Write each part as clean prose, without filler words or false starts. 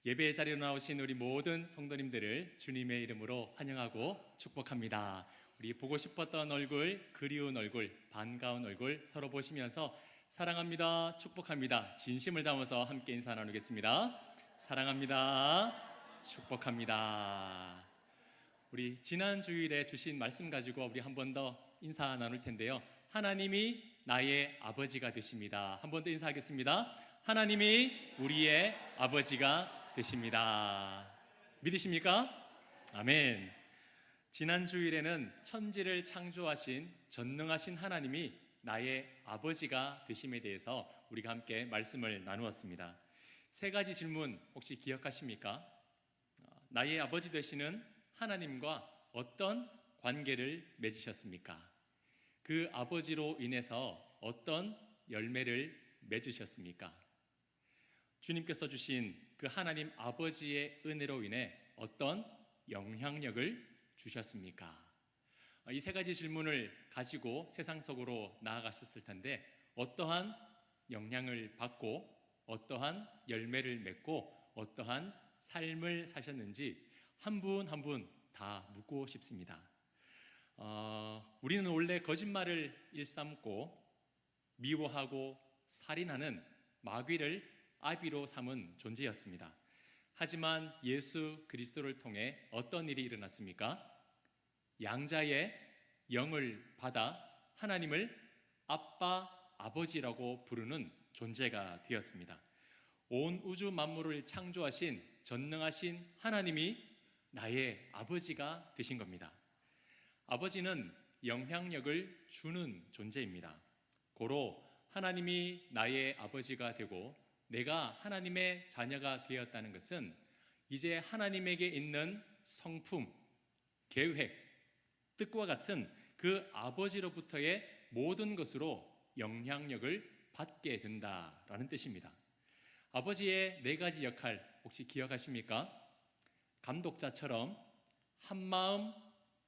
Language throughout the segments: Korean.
예배의 자리로 나오신 우리 모든 성도님들을 주님의 이름으로 환영하고 축복합니다. 우리 보고 싶었던 얼굴, 그리운 얼굴, 반가운 얼굴 서로 보시면서 사랑합니다, 축복합니다, 진심을 담아서 함께 인사 나누겠습니다. 사랑합니다, 축복합니다. 우리 지난 주일에 주신 말씀 가지고 우리 한 번 더 인사 나눌 텐데요. 하나님이 나의 아버지가 되십니다. 한 번 더 인사하겠습니다. 하나님이 우리의 아버지가 되십니다. 믿으십니까? 아멘. 지난 주일에는 천지를 창조하신 전능하신 하나님이 나의 아버지가 되심에 대해서 우리가 함께 말씀을 나누었습니다. 세 가지 질문 혹시 기억하십니까? 나의 아버지 되시는 하나님과 어떤 관계를 맺으셨습니까? 그 아버지로 인해서 어떤 열매를 맺으셨습니까? 주님께서 주신 그 하나님 아버지의 은혜로 인해 어떤 영향력을 주셨습니까? 이 세 가지 질문을 가지고 세상 속으로 나아가셨을 텐데 어떠한 영향을 받고 어떠한 열매를 맺고 어떠한 삶을 사셨는지 한 분 한 분 다 묻고 싶습니다. 우리는 원래 거짓말을 일삼고 미워하고 살인하는 마귀를 아비로 삼은 존재였습니다. 하지만 예수 그리스도를 통해 어떤 일이 일어났습니까? 양자의 영을 받아 하나님을 아빠, 아버지라고 부르는 존재가 되었습니다. 온 우주 만물을 창조하신 전능하신 하나님이 나의 아버지가 되신 겁니다. 아버지는 영향력을 주는 존재입니다. 고로 하나님이 나의 아버지가 되고 내가 하나님의 자녀가 되었다는 것은 이제 하나님에게 있는 성품, 계획, 뜻과 같은 그 아버지로부터의 모든 것으로 영향력을 받게 된다라는 뜻입니다. 아버지의 네 가지 역할 혹시 기억하십니까? 감독자처럼 한마음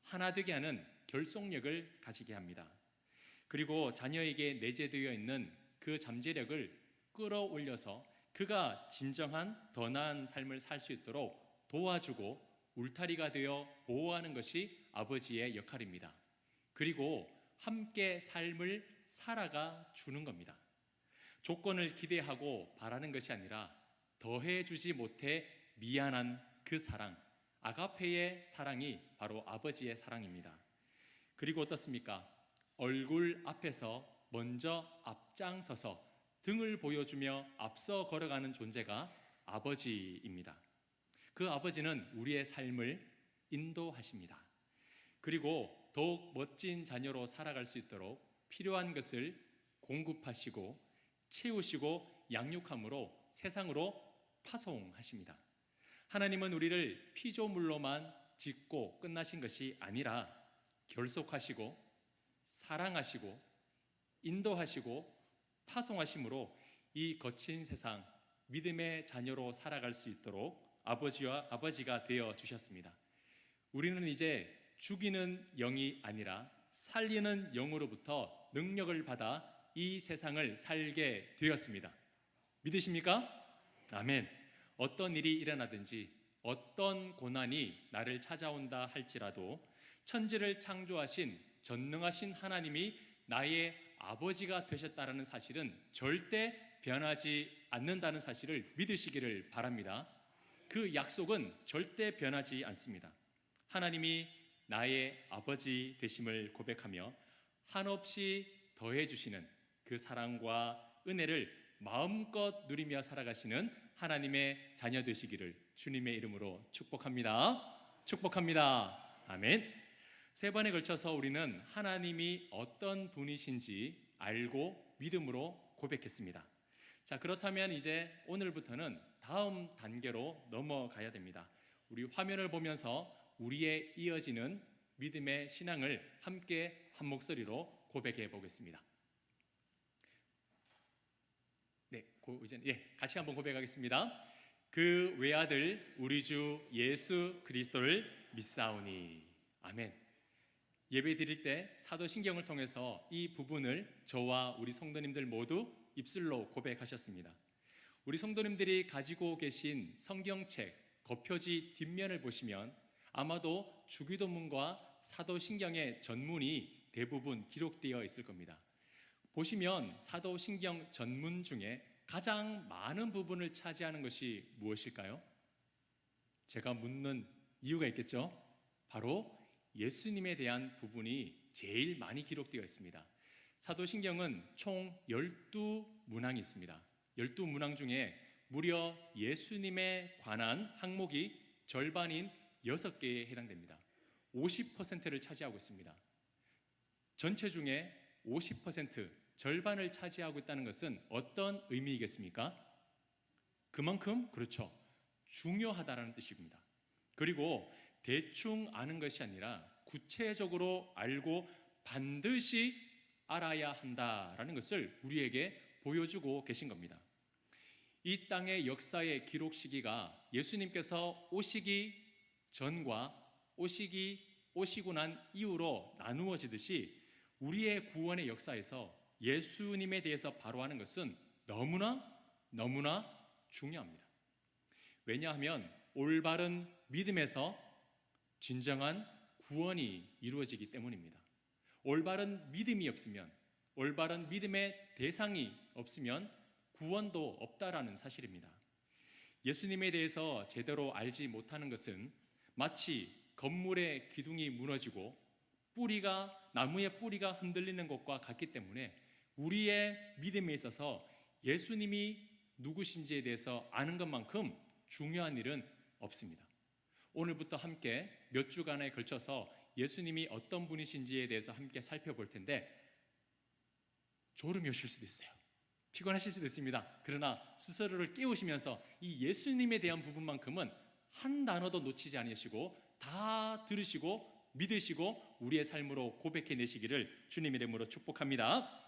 하나 되게 하는 결속력을 가지게 합니다. 그리고 자녀에게 내재되어 있는 그 잠재력을 끌어올려서 그가 진정한 더 나은 삶을 살 수 있도록 도와주고 울타리가 되어 보호하는 것이 아버지의 역할입니다. 그리고 함께 삶을 살아가 주는 겁니다. 조건을 기대하고 바라는 것이 아니라 더해주지 못해 미안한 그 사랑, 아가페의 사랑이 바로 아버지의 사랑입니다. 그리고 어떻습니까? 얼굴 앞에서 먼저 앞장서서 등을 보여주며 앞서 걸어가는 존재가 아버지입니다. 그 아버지는 우리의 삶을 인도하십니다. 그리고 더욱 멋진 자녀로 살아갈 수 있도록 필요한 것을 공급하시고 채우시고 양육함으로 세상으로 파송하십니다. 하나님은 우리를 피조물로만 짓고 끝나신 것이 아니라 결속하시고 사랑하시고 인도하시고 파송하심으로 이 거친 세상 믿음의 자녀로 살아갈 수 있도록 아버지가 되어 주셨습니다. 우리는 이제 죽이는 영이 아니라 살리는 영으로부터 능력을 받아 이 세상을 살게 되었습니다. 믿으십니까? 아멘. 어떤 일이 일어나든지 어떤 고난이 나를 찾아온다 할지라도 천지를 창조하신 전능하신 하나님이 나의 아버지가 되셨다는 사실은 절대 변하지 않는다는 사실을 믿으시기를 바랍니다. 그 약속은 절대 변하지 않습니다. 하나님이 나의 아버지 되심을 고백하며 한없이 더해주시는 그 사랑과 은혜를 마음껏 누리며 살아가시는 하나님의 자녀 되시기를 주님의 이름으로 축복합니다. 축복합니다. 아멘. 세 번에 걸쳐서 우리는 하나님이 어떤 분이신지 알고 믿음으로 고백했습니다. 자, 그렇다면 이제 오늘부터는 다음 단계로 넘어가야 됩니다. 우리 화면을 보면서 우리의 이어지는 믿음의 신앙을 함께 한 목소리로 고백해 보겠습니다. 네, 같이 한번 고백하겠습니다. 그 외아들 우리 주 예수 그리스도를 믿사오니. 아멘. 예배 드릴 때 사도신경을 통해서 이 부분을 저와 우리 성도님들 모두 입술로 고백하셨습니다. 우리 성도님들이 가지고 계신 성경책 겉표지 뒷면을 보시면 아마도 주기도문과 사도신경의 전문이 대부분 기록되어 있을 겁니다. 보시면 사도신경 전문 중에 가장 많은 부분을 차지하는 것이 무엇일까요? 제가 묻는 이유가 있겠죠? 바로 예수님에 대한 부분이 제일 많이 기록되어 있습니다. 사도신경은 총 12문항이 있습니다. 12문항 중에 무려 예수님에 관한 항목이 절반인 6개에 해당됩니다. 50%를 차지하고 있습니다. 전체 중에 50%, 절반을 차지하고 있다는 것은 어떤 의미이겠습니까? 그만큼 그렇죠. 중요하다라는 뜻입니다. 그리고 대충 아는 것이 아니라 구체적으로 알고 반드시 알아야 한다라는 것을 우리에게 보여주고 계신 겁니다. 이 땅의 역사의 기록 시기가 예수님께서 오시기 전과 오시고 난 이후로 나누어지듯이 우리의 구원의 역사에서 예수님에 대해서 바로하는 것은 너무나 중요합니다. 왜냐하면 올바른 믿음에서 진정한 구원이 이루어지기 때문입니다. 올바른 믿음이 없으면, 올바른 믿음의 대상이 없으면 구원도 없다라는 사실입니다. 예수님에 대해서 제대로 알지 못하는 것은 마치 건물의 기둥이 무너지고 나무의 뿌리가 흔들리는 것과 같기 때문에 우리의 믿음에 있어서 예수님이 누구신지에 대해서 아는 것만큼 중요한 일은 없습니다. 오늘부터 함께 몇 주간에 걸쳐서 예수님이 어떤 분이신지에 대해서 함께 살펴볼 텐데 졸음이 오실 수도 있어요. 피곤하실 수도 있습니다. 그러나 스스로를 깨우시면서 이 예수님에 대한 부분만큼은 한 단어도 놓치지 않으시고 다 들으시고 믿으시고 우리의 삶으로 고백해내시기를 주님의 이름으로 축복합니다.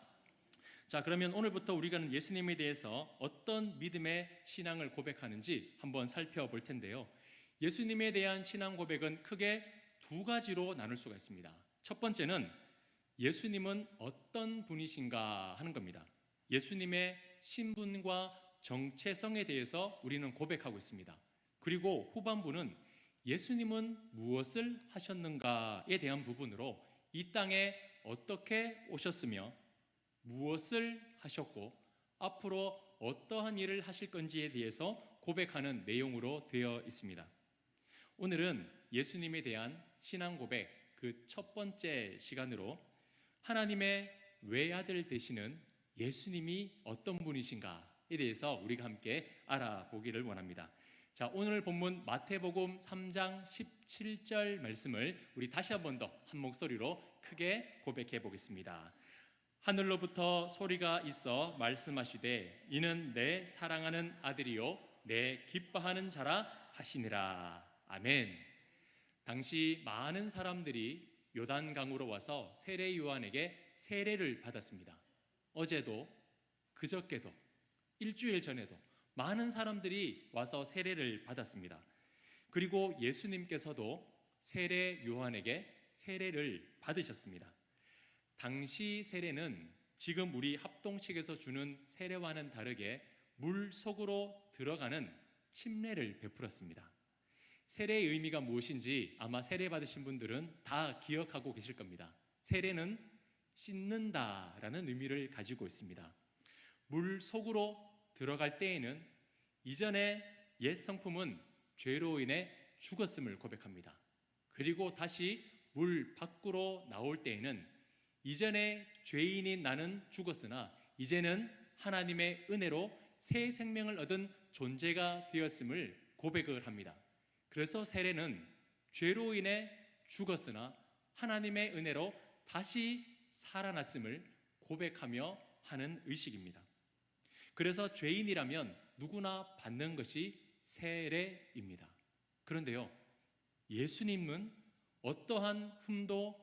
자, 그러면 오늘부터 우리가 예수님에 대해서 어떤 믿음의 신앙을 고백하는지 한번 살펴볼 텐데요. 예수님에 대한 신앙 고백은 크게 두 가지로 나눌 수가 있습니다. 첫 번째는 예수님은 어떤 분이신가 하는 겁니다. 예수님의 신분과 정체성에 대해서 우리는 고백하고 있습니다. 그리고 후반부는 예수님은 무엇을 하셨는가에 대한 부분으로 이 땅에 어떻게 오셨으며 무엇을 하셨고 앞으로 어떠한 일을 하실 건지에 대해서 고백하는 내용으로 되어 있습니다. 오늘은 예수님에 대한 신앙 고백 그 첫 번째 시간으로 하나님의 외아들 되시는 예수님이 어떤 분이신가에 대해서 우리가 함께 알아보기를 원합니다. 자, 오늘 본문 마태복음 3장 17절 말씀을 우리 다시 한 번 더 한 목소리로 크게 고백해 보겠습니다. 하늘로부터 소리가 있어 말씀하시되 이는 내 사랑하는 아들이요 내 기뻐하는 자라 하시니라. 아멘. 당시 많은 사람들이 요단강으로 와서 세례 요한에게 세례를 받았습니다. 어제도 그저께도 일주일 전에도 많은 사람들이 와서 세례를 받았습니다. 그리고 예수님께서도 세례 요한에게 세례를 받으셨습니다. 당시 세례는 지금 우리 합동식에서 주는 세례와는 다르게 물 속으로 들어가는 침례를 베풀었습니다. 세례의 의미가 무엇인지 아마 세례 받으신 분들은 다 기억하고 계실 겁니다. 세례는 씻는다라는 의미를 가지고 있습니다. 물 속으로 들어갈 때에는 이전에 옛 성품은 죄로 인해 죽었음을 고백합니다. 그리고 다시 물 밖으로 나올 때에는 이전에 죄인인 나는 죽었으나 이제는 하나님의 은혜로 새 생명을 얻은 존재가 되었음을 고백을 합니다. 그래서 세례는 죄로 인해 죽었으나 하나님의 은혜로 다시 살아났음을 고백하며 하는 의식입니다. 그래서 죄인이라면 누구나 받는 것이 세례입니다. 그런데요, 예수님은 어떠한 흠도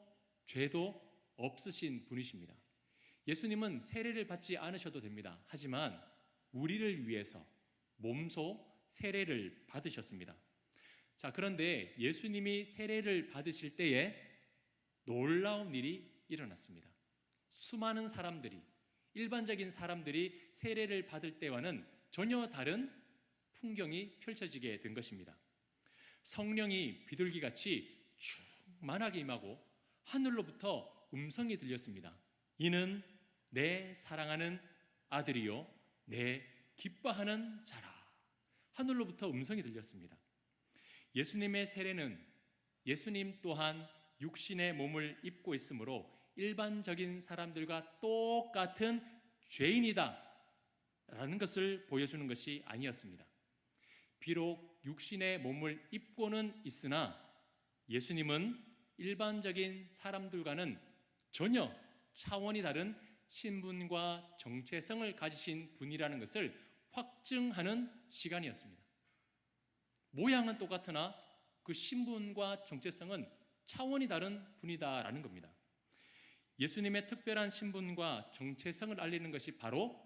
죄도 없으신 분이십니다. 예수님은 세례를 받지 않으셔도 됩니다. 하지만 우리를 위해서 몸소 세례를 받으셨습니다. 자, 그런데 예수님이 세례를 받으실 때에 놀라운 일이 일어났습니다. 수많은 사람들이, 일반적인 사람들이 세례를 받을 때와는 전혀 다른 풍경이 펼쳐지게 된 것입니다. 성령이 비둘기같이 충만하게 임하고 하늘로부터 음성이 들렸습니다. 이는 내 사랑하는 아들이요 내 기뻐하는 자라. 하늘로부터 음성이 들렸습니다. 예수님의 세례는 예수님 또한 육신의 몸을 입고 있으므로 일반적인 사람들과 똑같은 죄인이다 라는 것을 보여주는 것이 아니었습니다. 비록 육신의 몸을 입고는 있으나 예수님은 일반적인 사람들과는 전혀 차원이 다른 신분과 정체성을 가지신 분이라는 것을 확증하는 시간이었습니다. 모양은 똑같으나 그 신분과 정체성은 차원이 다른 분이다라는 겁니다. 예수님의 특별한 신분과 정체성을 알리는 것이 바로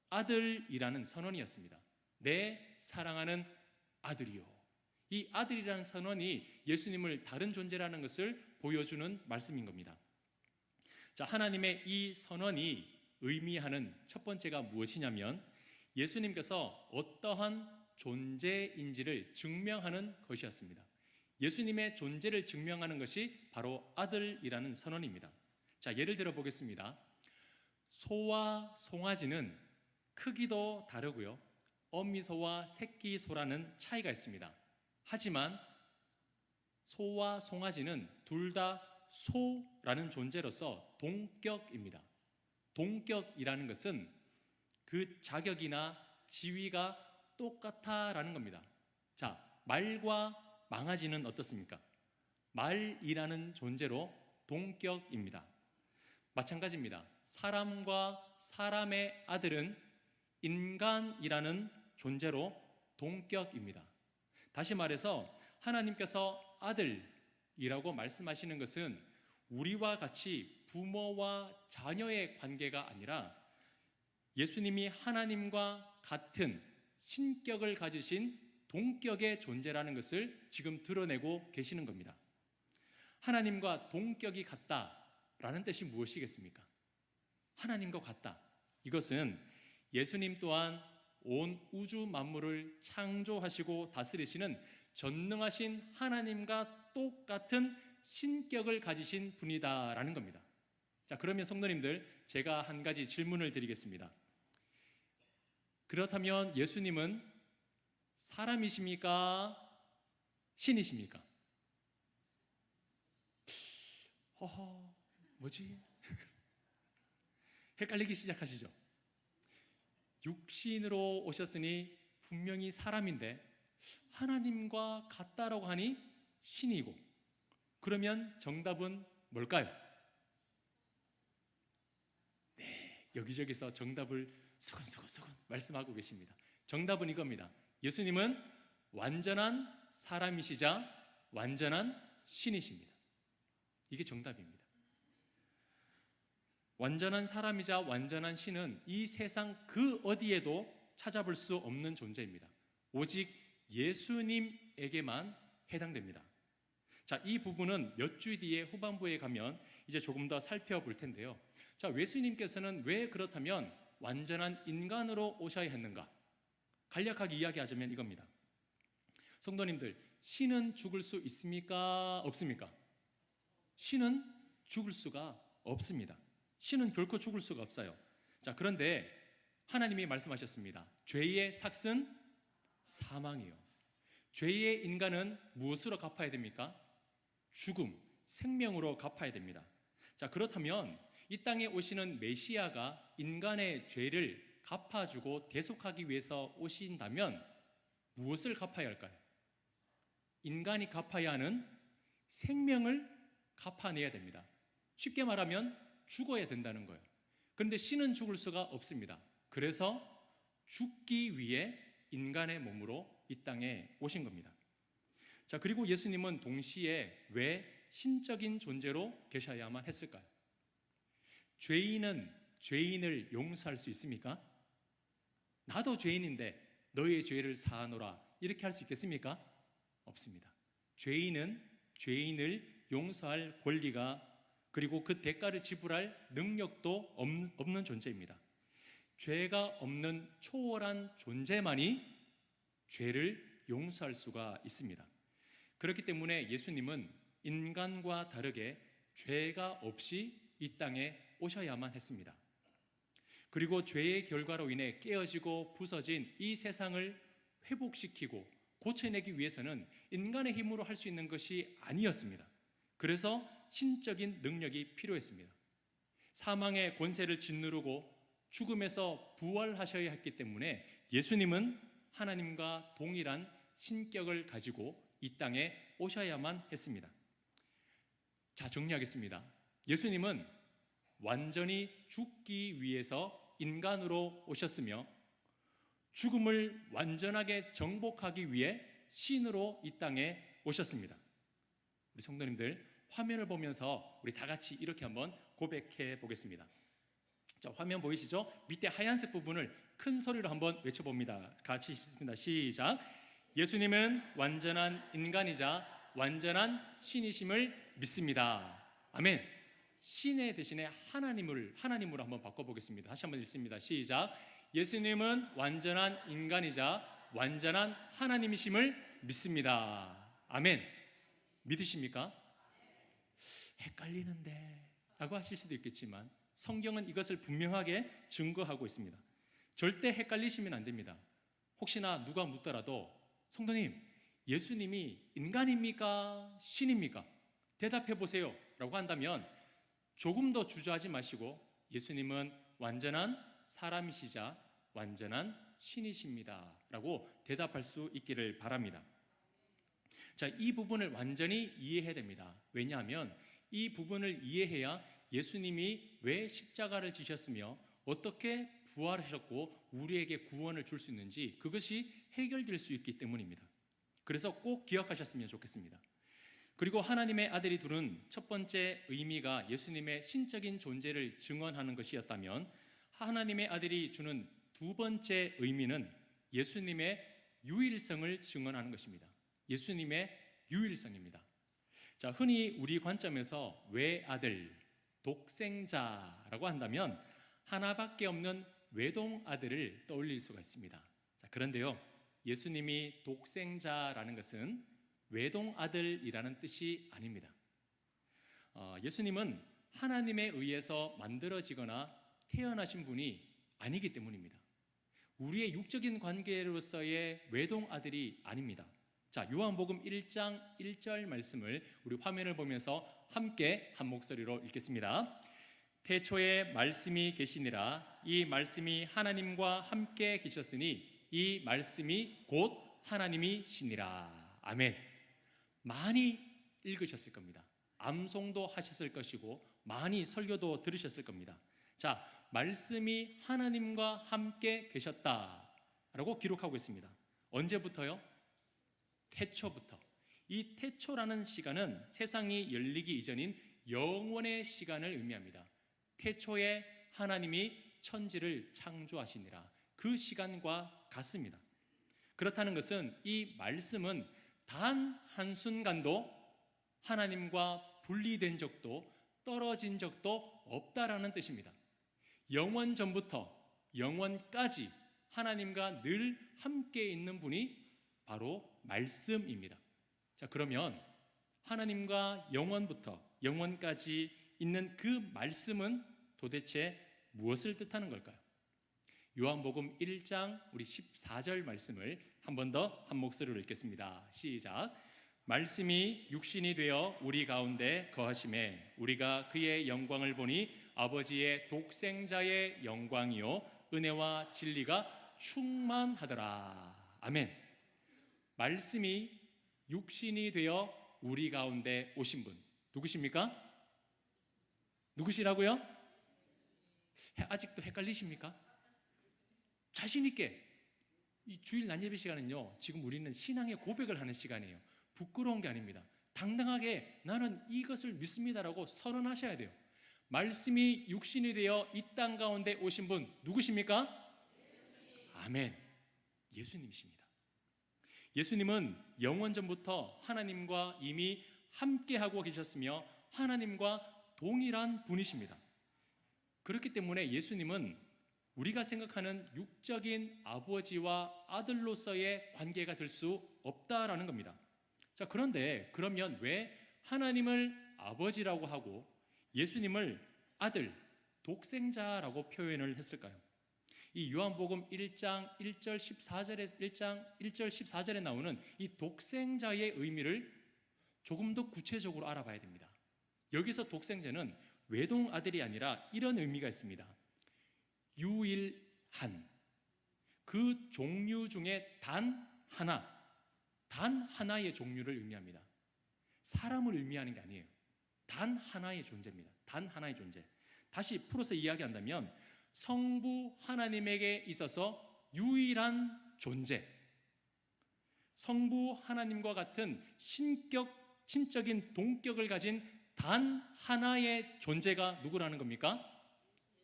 아들이라는 선언이었습니다. 내 사랑하는 아들이요. 이 아들이라는 선언이 예수님을 다른 존재라는 것을 보여주는 말씀인 겁니다. 자, 하나님의 이 선언이 의미하는 첫 번째가 무엇이냐면 예수님께서 어떠한 존재인지를 증명하는 것이었습니다. 예수님의 존재를 증명하는 것이 바로 아들이라는 선언입니다. 자, 예를 들어 보겠습니다. 소와 송아지는 크기도 다르고요. 어미소와 새끼소라는 차이가 있습니다. 하지만 소와 송아지는 둘 다 소라는 존재로서 동격입니다. 동격이라는 것은 그 자격이나 지위가 똑같다라는 겁니다. 자, 말과 망아지는 어떻습니까? 말이라는 존재로 동격입니다. 마찬가지입니다. 사람과 사람의 아들은 인간이라는 존재로 동격입니다. 다시 말해서 하나님께서 아들이라고 말씀하시는 것은 우리와 같이 부모와 자녀의 관계가 아니라 예수님이 하나님과 같은 신격을 가지신 동격의 존재라는 것을 지금 드러내고 계시는 겁니다. 하나님과 동격이 같다라는 뜻이 무엇이겠습니까? 하나님과 같다. 이것은 예수님 또한 온 우주 만물을 창조하시고 다스리시는 전능하신 하나님과 똑같은 신격을 가지신 분이다라는 겁니다. 자, 그러면 성도님들, 제가 한 가지 질문을 드리겠습니다. 그렇다면 예수님은 사람이십니까? 신이십니까? 뭐지? 헷갈리기 시작하시죠? 육신으로 오셨으니 분명히 사람인데 하나님과 같다라고 하니 신이고, 그러면 정답은 뭘까요? 네, 여기저기서 정답을 수근수근 말씀하고 계십니다. 정답은 이겁니다. 예수님은 완전한 사람이시자 완전한 신이십니다. 이게 정답입니다. 완전한 사람이자 완전한 신은 이 세상 그 어디에도 찾아볼 수 없는 존재입니다. 오직 예수님에게만 해당됩니다. 자, 이 부분은 몇 주 뒤에 후반부에 가면 이제 조금 더 살펴볼 텐데요. 자, 예수님께서는 왜 그렇다면 완전한 인간으로 오셔야 했는가? 간략하게 이야기하자면 이겁니다. 성도님들, 신은 죽을 수 있습니까? 없습니까? 신은 죽을 수가 없습니다. 신은 결코 죽을 수가 없어요. 자, 그런데 하나님이 말씀하셨습니다. 죄의 삭은 사망이요. 죄의 인간은 무엇으로 갚아야 됩니까? 죽음, 생명으로 갚아야 됩니다. 자, 그렇다면 이 땅에 오시는 메시아가 인간의 죄를 갚아주고 대속하기 위해서 오신다면 무엇을 갚아야 할까요? 인간이 갚아야 하는 생명을 갚아내야 됩니다. 쉽게 말하면 죽어야 된다는 거예요. 그런데 신은 죽을 수가 없습니다. 그래서 죽기 위해 인간의 몸으로 이 땅에 오신 겁니다. 자, 그리고 예수님은 동시에 왜 신적인 존재로 계셔야만 했을까요? 죄인은 죄인을 용서할 수 있습니까? 나도 죄인인데 너의 죄를 사하노라, 이렇게 할 수 있겠습니까? 없습니다. 죄인은 죄인을 용서할 권리가, 그리고 그 대가를 지불할 능력도 없는 존재입니다. 죄가 없는 초월한 존재만이 죄를 용서할 수가 있습니다. 그렇기 때문에 예수님은 인간과 다르게 죄가 없이 이 땅에 오셔야만 했습니다. 그리고 죄의 결과로 인해 깨어지고 부서진 이 세상을 회복시키고 고쳐내기 위해서는 인간의 힘으로 할 수 있는 것이 아니었습니다. 그래서 신적인 능력이 필요했습니다. 사망의 권세를 짓누르고 죽음에서 부활하셔야 했기 때문에 예수님은 하나님과 동일한 신격을 가지고 이 땅에 오셔야만 했습니다. 자, 정리하겠습니다. 예수님은 완전히 죽기 위해서 인간으로 오셨으며 죽음을 완전하게 정복하기 위해 신으로 이 땅에 오셨습니다. 우리 성도님들, 화면을 보면서 우리 다 같이 이렇게 한번 고백해 보겠습니다. 자, 화면 보이시죠? 밑에 하얀색 부분을 큰 소리로 한번 외쳐봅니다. 같이 읽습니다. 시작. 예수님은 완전한 인간이자 완전한 신이심을 믿습니다. 아멘. 신의 대신에 하나님으로 한번 바꿔보겠습니다. 다시 한번 읽습니다. 시작. 예수님은 완전한 인간이자 완전한 하나님이심을 믿습니다. 아멘. 믿으십니까? 헷갈리는데 라고 하실 수도 있겠지만 성경은 이것을 분명하게 증거하고 있습니다. 절대 헷갈리시면 안 됩니다. 혹시나 누가 묻더라도 성도님, 예수님이 인간입니까? 신입니까? 대답해 보세요 라고 한다면 조금 더 주저하지 마시고 예수님은 완전한 사람이시자 완전한 신이십니다 라고 대답할 수 있기를 바랍니다. 자, 이 부분을 완전히 이해해야 됩니다. 왜냐하면 이 부분을 이해해야 예수님이 왜 십자가를 지셨으며 어떻게 부활하셨고 우리에게 구원을 줄 수 있는지 그것이 해결될 수 있기 때문입니다. 그래서 꼭 기억하셨으면 좋겠습니다. 그리고 하나님의 아들이 두는 첫 번째 의미가 예수님의 신적인 존재를 증언하는 것이었다면 하나님의 아들이 주는 두 번째 의미는 예수님의 유일성을 증언하는 것입니다. 예수님의 유일성입니다. 자, 흔히 우리 관점에서 외아들, 독생자라고 한다면 하나밖에 없는 외동아들을 떠올릴 수가 있습니다. 자, 그런데요, 예수님이 독생자라는 것은 외동아들이라는 뜻이 아닙니다. 예수님은 하나님에 의해서 만들어지거나 태어나신 분이 아니기 때문입니다. 우리의 육적인 관계로서의 외동아들이 아닙니다. 자, 요한복음 1장 1절 말씀을 우리 화면을 보면서 함께 한 목소리로 읽겠습니다. 태초에 말씀이 계시니라. 이 말씀이 하나님과 함께 계셨으니 이 말씀이 곧 하나님이시니라. 아멘. 많이 읽으셨을 겁니다. 암송도 하셨을 것이고 많이 설교도 들으셨을 겁니다. 자, 말씀이 하나님과 함께 계셨다라고 기록하고 있습니다. 언제부터요? 태초부터. 이 태초라는 시간은 세상이 열리기 이전인 영원의 시간을 의미합니다. 태초에 하나님이 천지를 창조하시니라. 그 시간과 같습니다. 그렇다는 것은 이 말씀은 단 한순간도 하나님과 분리된 적도 떨어진 적도 없다라는 뜻입니다. 영원 전부터 영원까지 하나님과 늘 함께 있는 분이 바로 말씀입니다. 자, 그러면 하나님과 영원부터 영원까지 있는 그 말씀은 도대체 무엇을 뜻하는 걸까요? 요한복음 1장 우리 14절 말씀을 한 번 더 한 목소리로 읽겠습니다. 시작. 말씀이 육신이 되어 우리 가운데 거하심에 우리가 그의 영광을 보니 아버지의 독생자의 영광이요 은혜와 진리가 충만하더라. 아멘. 말씀이 육신이 되어 우리 가운데 오신 분 누구십니까? 누구시라고요? 아직도 헷갈리십니까? 자신 있게 이 주일 낮예배 시간은요, 지금 우리는 신앙의 고백을 하는 시간이에요. 부끄러운 게 아닙니다. 당당하게 나는 이것을 믿습니다라고 선언하셔야 돼요. 말씀이 육신이 되어 이 땅 가운데 오신 분 누구십니까? 아멘. 예수님이십니다. 예수님은 영원 전부터 하나님과 이미 함께하고 계셨으며 하나님과 동일한 분이십니다. 그렇기 때문에 예수님은 우리가 생각하는 육적인 아버지와 아들로서의 관계가 될 수 없다라는 겁니다. 자, 그런데 그러면 왜 하나님을 아버지라고 하고 예수님을 아들, 독생자라고 표현을 했을까요? 이 요한복음 1장 1절 14절에 나오는 이 독생자의 의미를 조금 더 구체적으로 알아봐야 됩니다. 여기서 독생자는 외동 아들이 아니라 이런 의미가 있습니다. 유일한, 그 종류 중에 단 하나의 종류를 의미합니다. 사람을 의미하는 게 아니에요. 단 하나의 존재입니다. 단 하나의 존재. 다시 풀어서 이야기한다면 성부 하나님에게 있어서 유일한 존재, 성부 하나님과 같은 신적인 동격을 가진 단 하나의 존재가 누구라는 겁니까?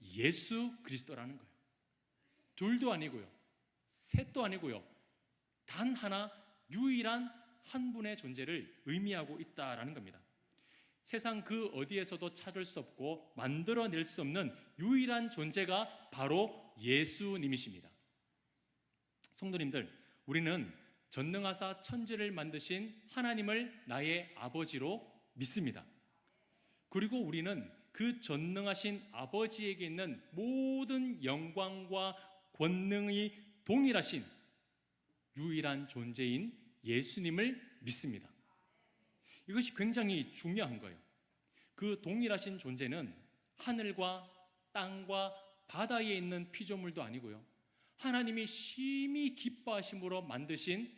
예수 그리스도라는 거예요. 둘도 아니고요, 셋도 아니고요, 단 하나 유일한 한 분의 존재를 의미하고 있다라는 겁니다. 세상 그 어디에서도 찾을 수 없고 만들어낼 수 없는 유일한 존재가 바로 예수님이십니다. 성도님들, 우리는 전능하사 천지를 만드신 하나님을 나의 아버지로 믿습니다. 그리고 우리는 그 전능하신 아버지에게 있는 모든 영광과 권능이 동일하신 유일한 존재인 예수님을 믿습니다. 이것이 굉장히 중요한 거예요. 그 동일하신 존재는 하늘과 땅과 바다에 있는 피조물도 아니고요, 하나님이 심히 기뻐하심으로 만드신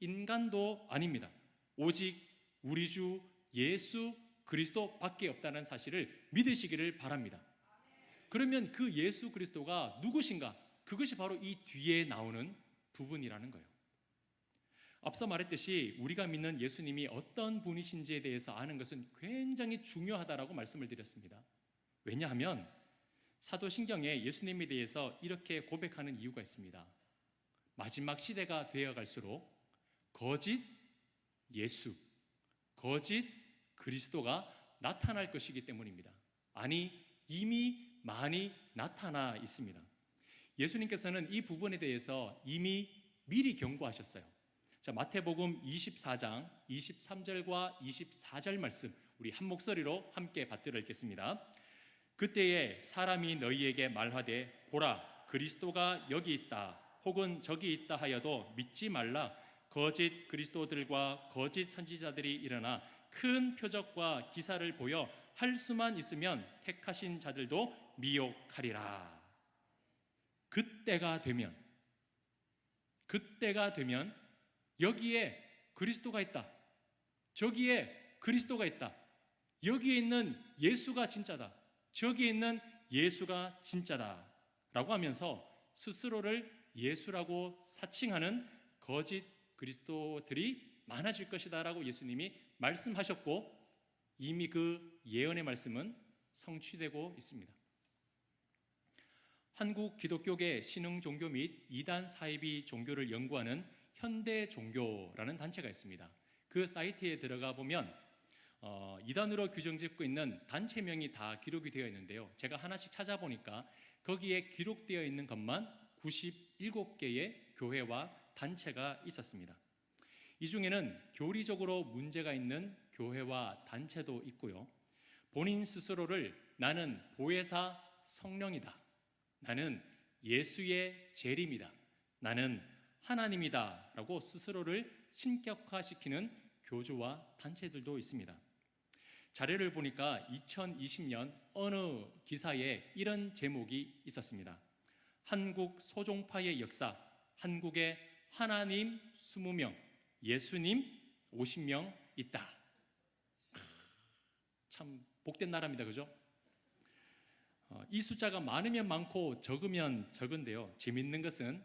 인간도 아닙니다. 오직 우리 주 예수 그리스도 밖에 없다는 사실을 믿으시기를 바랍니다. 그러면 그 예수 그리스도가 누구신가? 그것이 바로 이 뒤에 나오는 부분이라는 거예요. 앞서 말했듯이 우리가 믿는 예수님이 어떤 분이신지에 대해서 아는 것은 굉장히 중요하다라고 말씀을 드렸습니다. 왜냐하면 사도신경에 예수님에 대해서 이렇게 고백하는 이유가 있습니다. 마지막 시대가 되어갈수록 거짓 예수, 거짓 그리스도가 나타날 것이기 때문입니다. 아니, 이미 많이 나타나 있습니다. 예수님께서는 이 부분에 대해서 이미 미리 경고하셨어요. 자, 마태복음 24장 23절과 24절 말씀 우리 한 목소리로 함께 받들어 읽겠습니다. 그때에 사람이 너희에게 말하되 보라, 그리스도가 여기 있다 혹은 저기 있다 하여도 믿지 말라. 거짓 그리스도들과 거짓 선지자들이 일어나 큰 표적과 기사를 보여 할 수만 있으면 택하신 자들도 미혹하리라. 그때가 되면 여기에 그리스도가 있다, 저기에 그리스도가 있다, 여기에 있는 예수가 진짜다, 저기에 있는 예수가 진짜다 라고 하면서 스스로를 예수라고 사칭하는 거짓 그리스도들이 많아질 것이다 라고 예수님이 말씀하셨고, 이미 그 예언의 말씀은 성취되고 있습니다. 한국 기독교계 신흥 종교 및 이단 사이비 종교를 연구하는 현대 종교라는 단체가 있습니다. 그 사이트에 들어가 보면 이단으로 규정짓고 있는 단체명이 다 기록이 되어 있는데요, 제가 하나씩 찾아보니까 거기에 기록되어 있는 것만 97개의 교회와 단체가 있었습니다. 이 중에는 교리적으로 문제가 있는 교회와 단체도 있고요, 본인 스스로를 나는 보혜사 성령이다, 나는 예수의 재림이다, 나는 하나님이다 라고 스스로를 신격화시키는 교주와 단체들도 있습니다. 자료를 보니까 2020년 어느 기사에 이런 제목이 있었습니다. 한국 소종파의 역사, 한국에 하나님 20명, 예수님 50명 있다. 참 복된 나라입니다, 그죠? 이 숫자가 많으면 많고 적으면 적은데요, 재밌는 것은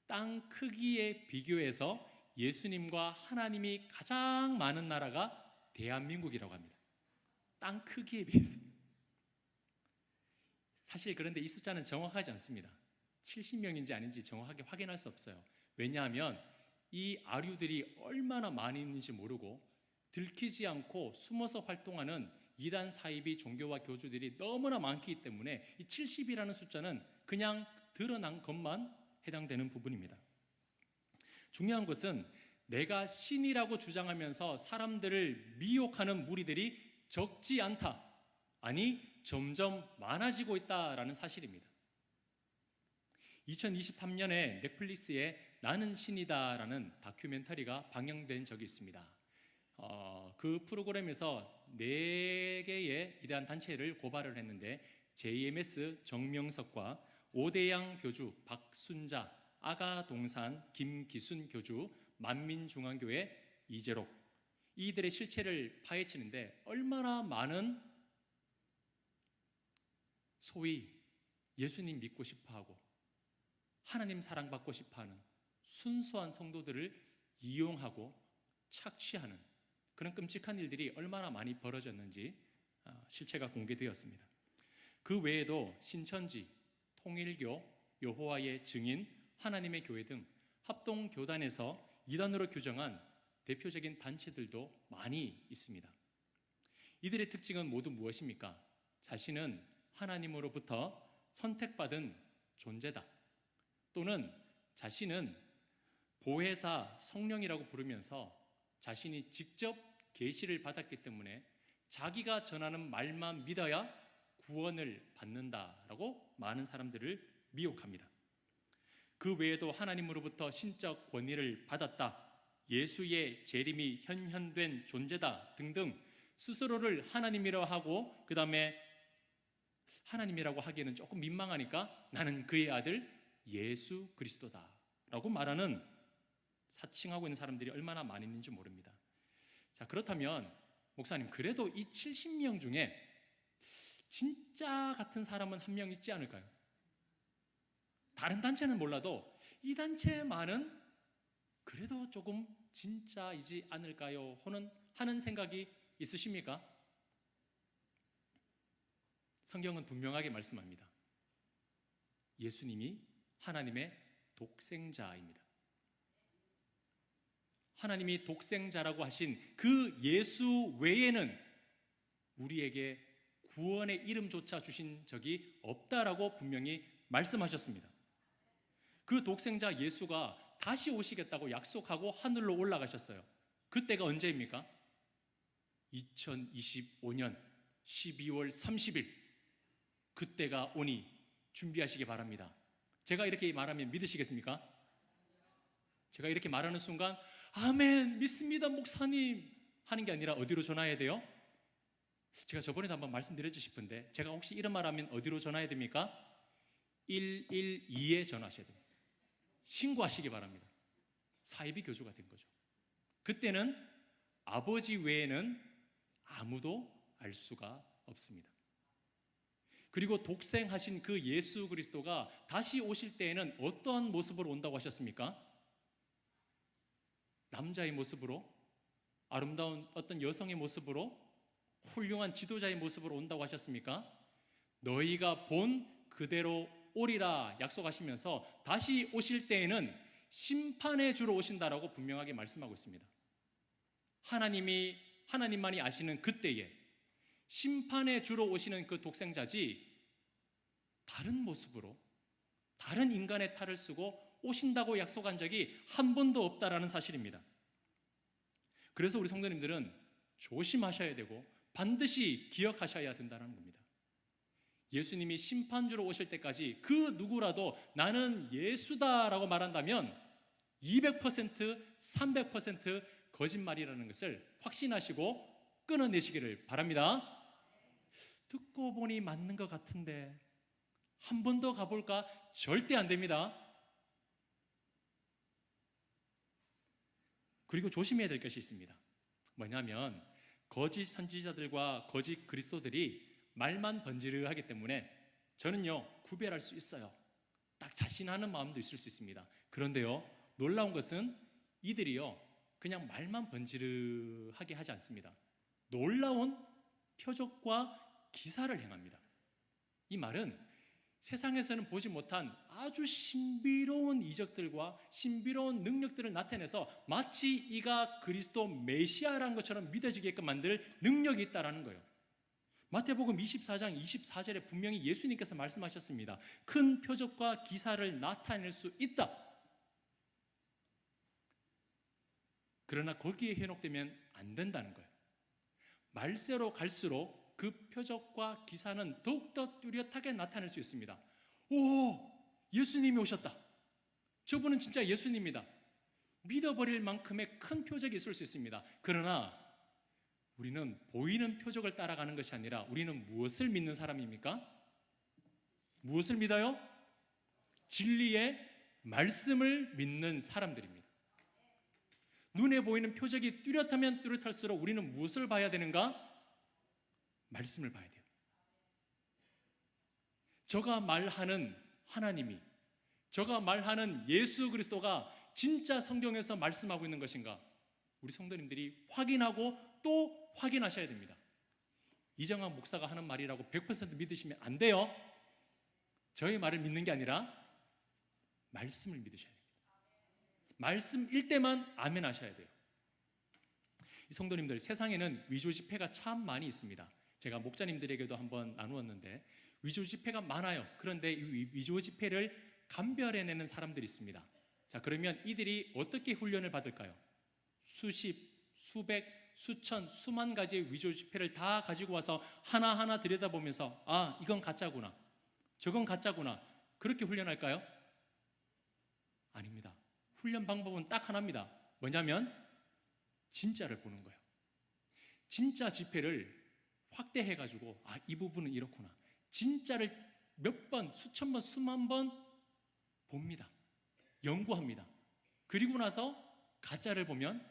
땅 크기에 비교해서 예수님과 하나님이 가장 많은 나라가 대한민국이라고 합니다. 땅 크기에 비해서. 사실 그런데 이 숫자는 정확하지 않습니다. 70명인지 아닌지 정확하게 확인할 수 없어요. 왜냐하면 이 아류들이 얼마나 많이 있는지 모르고 들키지 않고 숨어서 활동하는 이단 사이비 종교와 교주들이 너무나 많기 때문에 이 70이라는 숫자는 그냥 드러난 것만 해당되는 부분입니다. 중요한 것은 내가 신이라고 주장하면서 사람들을 미혹하는 무리들이 적지 않다, 아니 점점 많아지고 있다라는 사실입니다. 2023년에 넷플릭스에 나는 신이다라는 다큐멘터리가 방영된 적이 있습니다. 그 프로그램에서 4개의 이러한 단체를 고발을 했는데 JMS 정명석과 오대양 교주, 박순자, 아가동산 김기순 교주, 만민중앙교회 이재록, 이들의 실체를 파헤치는데 얼마나 많은 소위 예수님 믿고 싶어하고 하나님 사랑받고 싶어하는 순수한 성도들을 이용하고 착취하는 그런 끔찍한 일들이 얼마나 많이 벌어졌는지 실체가 공개되었습니다. 그 외에도 신천지, 통일교, 여호와의 증인, 하나님의 교회 등 합동교단에서 이단으로 규정한 대표적인 단체들도 많이 있습니다. 이들의 특징은 모두 무엇입니까? 자신은 하나님으로부터 선택받은 존재다, 또는 자신은 보혜사 성령이라고 부르면서 자신이 직접 계시를 받았기 때문에 자기가 전하는 말만 믿어야 구원을 받는다라고 많은 사람들을 미혹합니다. 그 외에도 하나님으로부터 신적 권위를 받았다, 예수의 재림이 현현된 존재다 등등 스스로를 하나님이라고 하고, 그 다음에 하나님이라고 하기에는 조금 민망하니까 나는 그의 아들 예수 그리스도다 라고 말하는, 사칭하고 있는 사람들이 얼마나 많이 있는지 모릅니다. 자, 그렇다면 목사님, 그래도 이 70명 중에 진짜 같은 사람은 한 명 있지 않을까요? 다른 단체는 몰라도 이 단체만은 그래도 조금 진짜이지 않을까요? 하는 생각이 있으십니까? 성경은 분명하게 말씀합니다. 예수님이 하나님의 독생자입니다. 하나님이 독생자라고 하신 그 예수 외에는 우리에게 구원의 이름조차 주신 적이 없다라고 분명히 말씀하셨습니다. 그 독생자 예수가 다시 오시겠다고 약속하고 하늘로 올라가셨어요. 그때가 언제입니까? 2025년 12월 30일, 그때가 오니 준비하시기 바랍니다. 제가 이렇게 말하면 믿으시겠습니까? 제가 이렇게 말하는 순간 아멘, 믿습니다 목사님 하는 게 아니라 어디로 전화해야 돼요? 제가 저번에도 한번 말씀드렸지 싶은데, 제가 혹시 이런 말하면 어디로 전화해야 됩니까? 112에 전화하셔야 됩니다. 신고하시기 바랍니다. 사이비 교주가 된 거죠. 그때는 아버지 외에는 아무도 알 수가 없습니다. 그리고 독생하신 그 예수 그리스도가 다시 오실 때에는 어떠한 모습으로 온다고 하셨습니까? 남자의 모습으로, 아름다운 어떤 여성의 모습으로, 훌륭한 지도자의 모습으로 온다고 하셨습니까? 너희가 본 그대로 오리라 약속하시면서 다시 오실 때에는 심판의 주로 오신다라고 분명하게 말씀하고 있습니다. 하나님만이 아시는 그때에 심판의 주로 오시는 그 독생자지 다른 모습으로 다른 인간의 탈을 쓰고 오신다고 약속한 적이 한 번도 없다라는 사실입니다. 그래서 우리 성도님들은 조심하셔야 되고 반드시 기억하셔야 된다는 겁니다. 예수님이 심판주로 오실 때까지 그 누구라도 나는 예수다라고 말한다면 200%, 300% 거짓말이라는 것을 확신하시고 끊어내시기를 바랍니다. 듣고 보니 맞는 것 같은데 한 번 더 가볼까? 절대 안 됩니다. 그리고 조심해야 될 것이 있습니다. 뭐냐면 거짓 선지자들과 거짓 그리스도들이 말만 번지르하기 때문에 저는요 구별할 수 있어요. 딱 자신하는 마음도 있을 수 있습니다. 그런데요, 놀라운 것은 이들이요 그냥 말만 번지르하게 하지 않습니다. 놀라운 표적과 기사를 행합니다. 이 말은 세상에서는 보지 못한 아주 신비로운 이적들과 신비로운 능력들을 나타내서 마치 이가 그리스도 메시아라는 것처럼 믿어지게끔 만들 능력이 있다는 거예요. 마태복음 24장 24절에 분명히 예수님께서 말씀하셨습니다. 큰 표적과 기사를 나타낼 수 있다. 그러나 거기에 현혹되면 안 된다는 거예요. 말세로 갈수록 그 표적과 기사는 더욱더 뚜렷하게 나타낼 수 있습니다. 오, 예수님이 오셨다. 저분은 진짜 예수님이다. 믿어버릴 만큼의 큰 표적이 있을 수 있습니다. 그러나 우리는 보이는 표적을 따라가는 것이 아니라 우리는 무엇을 믿는 사람입니까? 무엇을 믿어요? 진리의 말씀을 믿는 사람들입니다. 눈에 보이는 표적이 뚜렷하면 뚜렷할수록 우리는 무엇을 봐야 되는가? 말씀을 봐야 돼요. 저가 말하는 하나님이, 저가 말하는 예수 그리스도가 진짜 성경에서 말씀하고 있는 것인가? 우리 성도님들이 확인하고 또 확인하셔야 됩니다. 이정환 목사가 하는 말이라고 100% 믿으시면 안 돼요. 저의 말을 믿는 게 아니라 말씀을 믿으셔야 됩니다. 말씀일 때만 아멘 하셔야 돼요. 성도님들, 세상에는 위조 지폐가 참 많이 있습니다. 제가 목자님들에게도 한번 나누었는데 위조 지폐가 많아요. 그런데 이 위조 지폐를 감별해내는 사람들이 있습니다. 자, 그러면 이들이 어떻게 훈련을 받을까요? 수십, 수백, 수천, 수만 가지의 위조 지폐를 다 가지고 와서 하나하나 들여다보면서 아, 이건 가짜구나, 저건 가짜구나, 그렇게 훈련할까요? 아닙니다. 훈련 방법은 딱 하나입니다. 뭐냐면 진짜를 보는 거예요. 진짜 지폐를 확대해가지고 아, 이 부분은 이렇구나, 진짜를 몇 번, 수천 번, 수만 번 봅니다. 연구합니다. 그리고 나서 가짜를 보면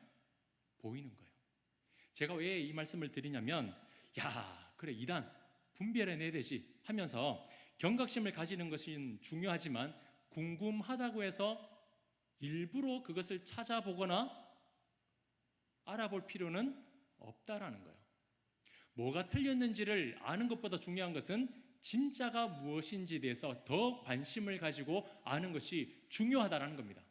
보이는 거예요. 제가 왜 이 말씀을 드리냐면 야, 그래, 이단 분별해내야 되지 하면서 경각심을 가지는 것은 중요하지만 궁금하다고 해서 일부러 그것을 찾아보거나 알아볼 필요는 없다라는 거예요. 뭐가 틀렸는지를 아는 것보다 중요한 것은 진짜가 무엇인지에 대해서 더 관심을 가지고 아는 것이 중요하다라는 겁니다.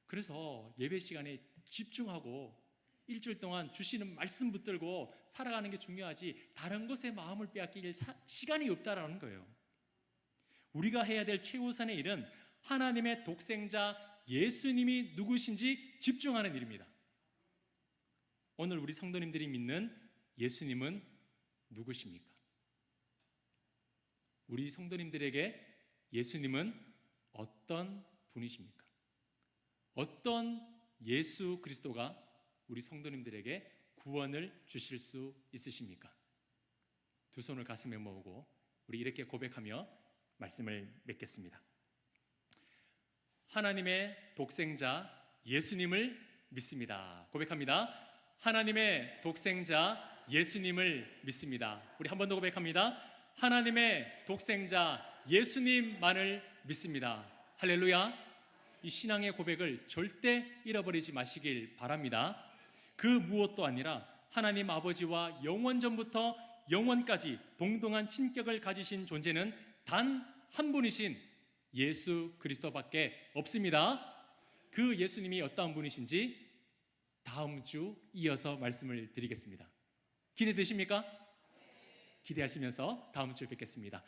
그래서 예배 시간에 집중하고 일주일 동안 주시는 말씀 붙들고 살아가는 게 중요하지 다른 것에 마음을 빼앗길 시간이 없다라는 거예요. 우리가 해야 될 최우선의 일은 하나님의 독생자 예수님이 누구신지 집중하는 일입니다. 오늘 우리 성도님들이 믿는 예수님은 누구십니까? 우리 성도님들에게 예수님은 어떤 분이십니까? 어떤 예수 그리스도가 우리 성도님들에게 구원을 주실 수 있으십니까? 두 손을 가슴에 모으고 우리 이렇게 고백하며 말씀을 맺겠습니다. 하나님의 독생자 예수님을 믿습니다. 고백합니다. 하나님의 독생자 예수님을 믿습니다. 우리 한 번 더 고백합니다. 하나님의 독생자 예수님만을 믿습니다. 할렐루야. 이 신앙의 고백을 절대 잃어버리지 마시길 바랍니다. 그 무엇도 아니라 하나님 아버지와 영원 전부터 영원까지 동등한 신격을 가지신 존재는 단 한 분이신 예수 그리스도밖에 없습니다. 그 예수님이 어떠한 분이신지 다음 주 이어서 말씀을 드리겠습니다. 기대되십니까? 기대하시면서 다음 주에 뵙겠습니다.